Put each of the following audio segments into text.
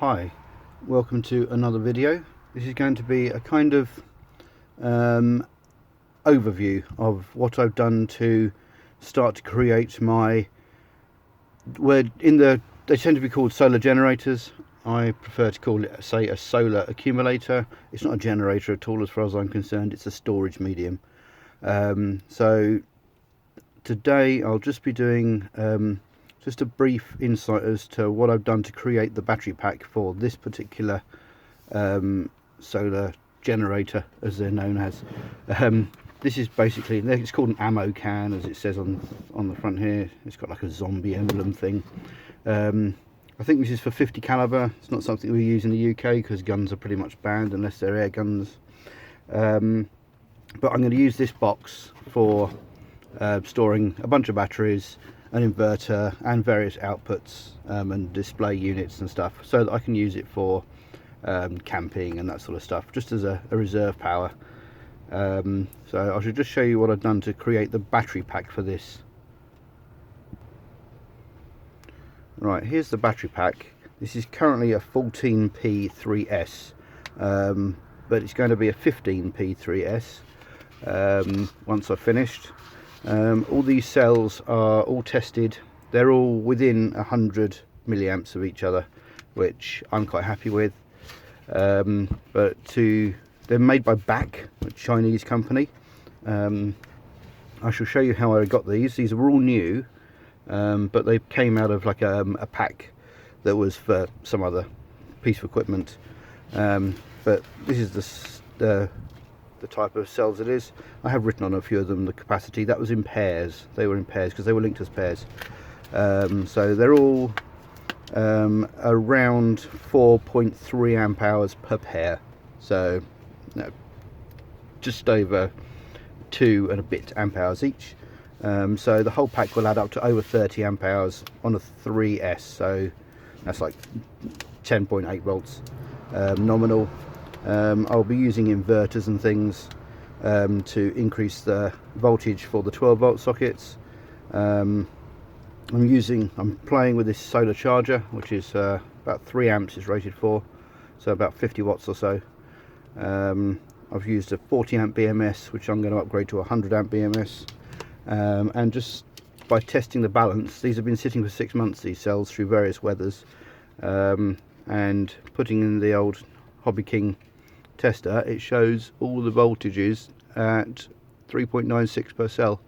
Hi, welcome to another video. This is going to be a kind of overview of what I've done to start to create my, they tend to be called solar generators. I prefer to call it, say, a solar accumulator. It's not a generator at all as far as I'm concerned, it's a storage medium. So today I'll just be doing just a brief insight as to what I've done to create the battery pack for this particular solar generator, as they're known as. This is basically, it's called an ammo can, as it says on the front here. It's got like a zombie emblem thing. I think this is for 50 caliber. It's not something we use in the UK because guns are pretty much banned unless they're air guns. But I'm going to use this box for storing a bunch of batteries, an inverter and various outputs and display units and stuff, so that I can use it for camping and that sort of stuff, just as a reserve power. So I should just show you what I've done to create the battery pack for this. Right, here's the battery pack. This is currently a 14P3S, but it's going to be a 15P3S once I've finished. All these cells are all tested. They're all within 100 milliamps of each other, which I'm quite happy with. They're made by BAC, a Chinese company. I shall show you how I got these. These are all new, but they came out of like a pack that was for some other piece of equipment. But this is the type of cells it is. I have written on a few of them the capacity. That was in pairs. They were in pairs because they were linked as pairs. So they're all around 4.3 amp hours per pair. So just over 2 and a bit amp hours each. So the whole pack will add up to over 30 amp hours on a 3S. So that's like 10.8 volts nominal. I'll be using inverters and things to increase the voltage for the 12 volt sockets. I'm playing with this solar charger, which is about 3 amps is rated for, so about 50 watts or so. I've used a 40 amp BMS, which I'm going to upgrade to 100 amp BMS, and just by testing the balance, these have been sitting for 6 months, these cells, through various weathers, and putting in the old Hobby King tester, it shows all the voltages at 3.96 per cell.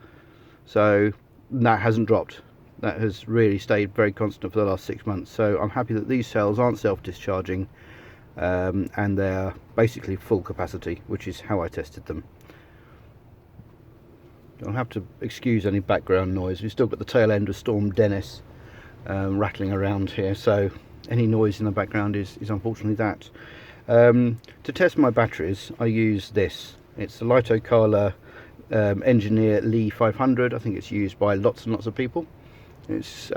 So that hasn't dropped. That has really stayed very constant for the last 6 months. So I'm happy that these cells aren't self-discharging, and they're basically full capacity, which is how I tested them. I'll have to excuse any background noise. We've still got the tail end of Storm Dennis rattling around here, so any noise in the background is unfortunately that. To test my batteries, I use this. It's the Liitokala Lii-500. I think it's used by lots and lots of people. It's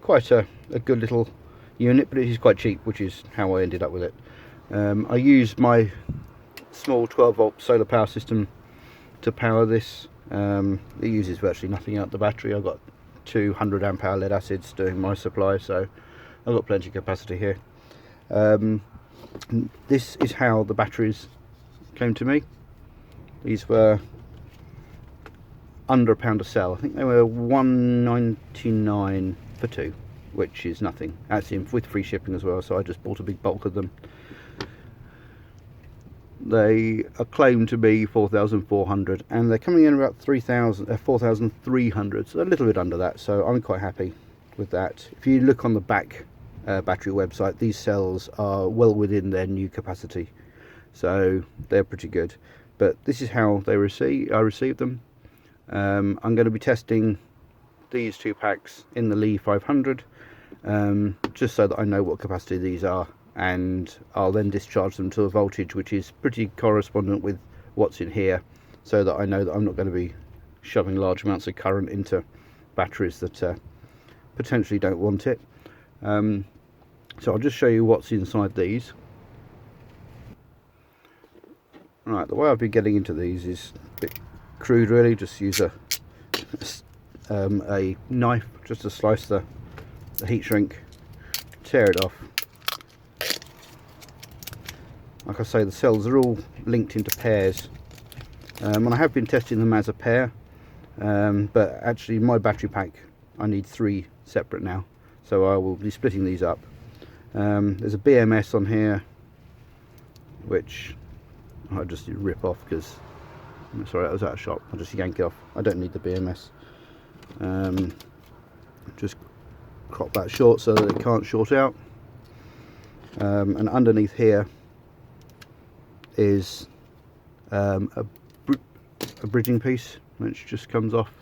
quite a good little unit, but it is quite cheap, which is how I ended up with it. I use my small 12 volt solar power system to power this. It uses virtually nothing out the battery. I've got 200 amp hour lead acids doing my supply, so I've got plenty of capacity here. This is how the batteries came to me. These were under £1 a cell. I think they were $1.99 for 2, which is nothing. Actually, with free shipping as well, so I just bought a big bulk of them. They are claimed to be 4,400, and they're coming in about 4,300, so a little bit under that, so I'm quite happy with that. If you look on the back battery website, these cells are well within their new capacity, so they're pretty good. But this is how I received them. I'm going to be testing these 2 packs in the Lii-500, just so that I know what capacity these are, and I'll then discharge them to a voltage which is pretty correspondent with what's in here, so that I know that I'm not going to be shoving large amounts of current into batteries that potentially don't want it. So I'll just show you what's inside these. Right, the way I've been getting into these is a bit crude really. Just use a knife just to slice the heat shrink, tear it off, like I say, the cells are all linked into pairs, and I have been testing them as a pair, but actually my battery pack, I need 3 separate now, so I will be splitting these up. There's a BMS on here which I'll just rip off because, sorry, that was out of shot. I'll just yank it off. I don't need the BMS. Just crop that short so that it can't short out. And underneath here is a bridging piece which just comes off.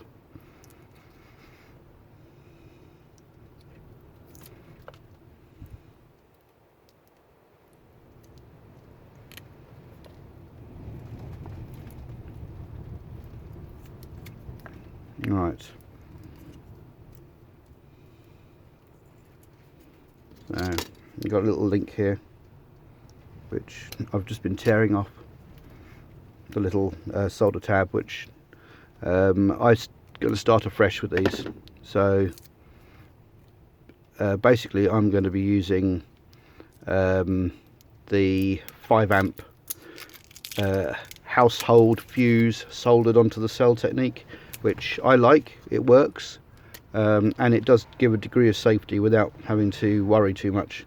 Right. So you've got a little link here which I've just been tearing off the little solder tab, which I'm going to start afresh with these. So basically I'm going to be using the 5 amp household fuse soldered onto the cell technique, which I like. It works, and it does give a degree of safety without having to worry too much.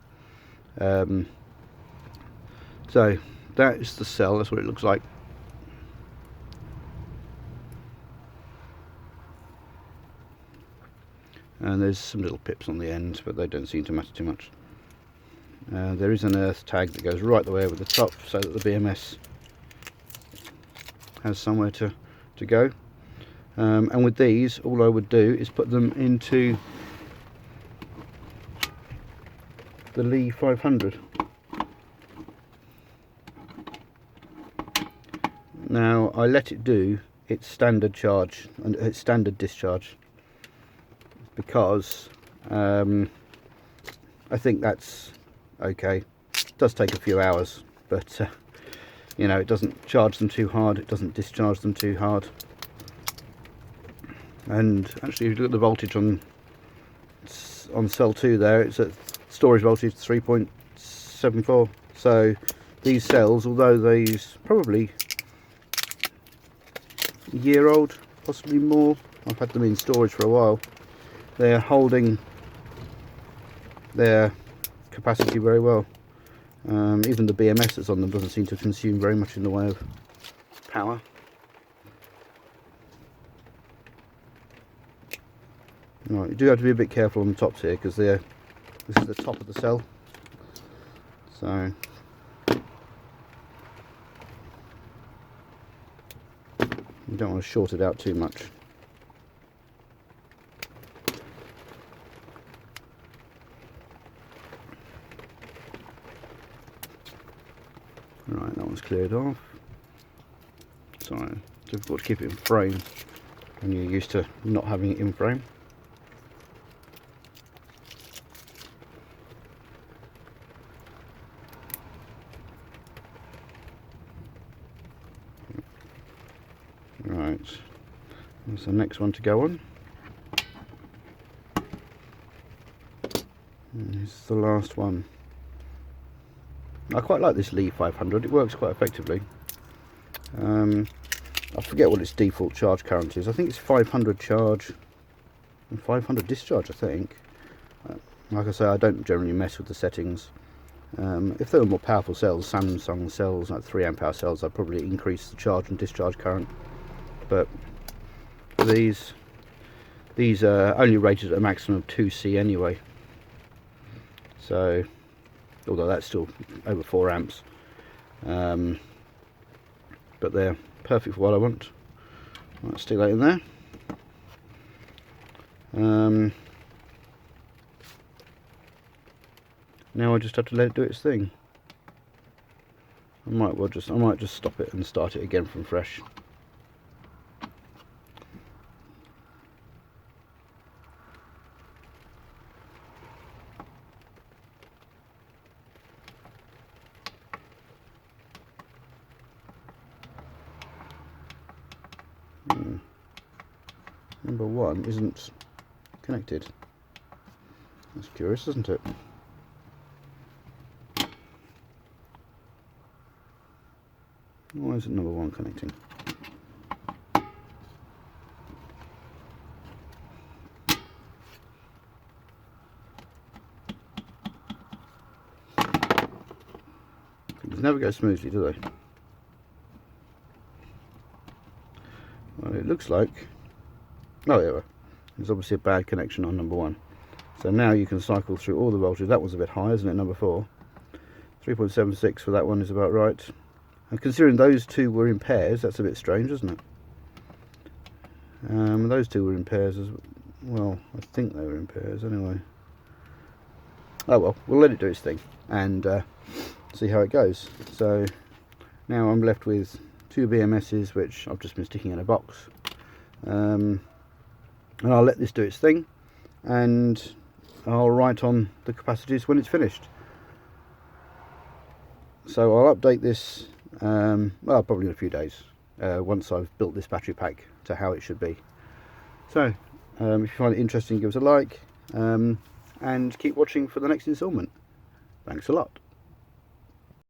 So that is the cell, that's what it looks like. And there's some little pips on the end, but they don't seem to matter too much. There is an earth tag that goes right the way over the top so that the BMS has somewhere to go. And with these, all I would do is put them into the Lii-500. Now I let it do its standard charge and its standard discharge because I think that's okay. It does take a few hours, but you know, it doesn't charge them too hard, it doesn't discharge them too hard. And actually, if you look at the voltage on cell 2 there, it's at storage voltage 3.74. So these cells, although these probably a year old, possibly more, I've had them in storage for a while, they're holding their capacity very well. Even the BMS that's on them doesn't seem to consume very much in the way of power. Right, you do have to be a bit careful on the tops here because this is the top of the cell, so you don't want to short it out too much. Right, that one's cleared off. Sorry, difficult to keep it in frame when you're used to not having it in frame. Right, that's the next one to go on. And this is the last one. I quite like this Lii-500, it works quite effectively. I forget what its default charge current is. I think it's 500 charge and 500 discharge, I think. Like I say, I don't generally mess with the settings. If there were more powerful cells, Samsung cells, like 3 amp hour cells, I'd probably increase the charge and discharge current. But these are only rated at a maximum of 2C anyway. So, although that's still over 4 amps. But they're perfect for what I want. Let's stick that in there. Now I just have to let it do its thing. I might just stop it and start it again from fresh. Number 1 isn't connected. That's curious, isn't it? Why is it number 1 connecting? Things never go smoothly, do they? Well, it looks like, oh yeah, there's obviously a bad connection on number 1. So now you can cycle through all the voltage. That was a bit high, isn't it, number 4? 3.76 for that one is about right. And considering those two were in pairs, that's a bit strange, isn't it? Those two were in pairs as well. I think they were in pairs anyway. Oh well, we'll let it do its thing and see how it goes. So now I'm left with 2 BMSs, which I've just been sticking in a box. And I'll let this do its thing, and I'll write on the capacities when it's finished. So I'll update this, well, probably in a few days, once I've built this battery pack to how it should be. So if you find it interesting, give us a like, and keep watching for the next instalment. Thanks a lot.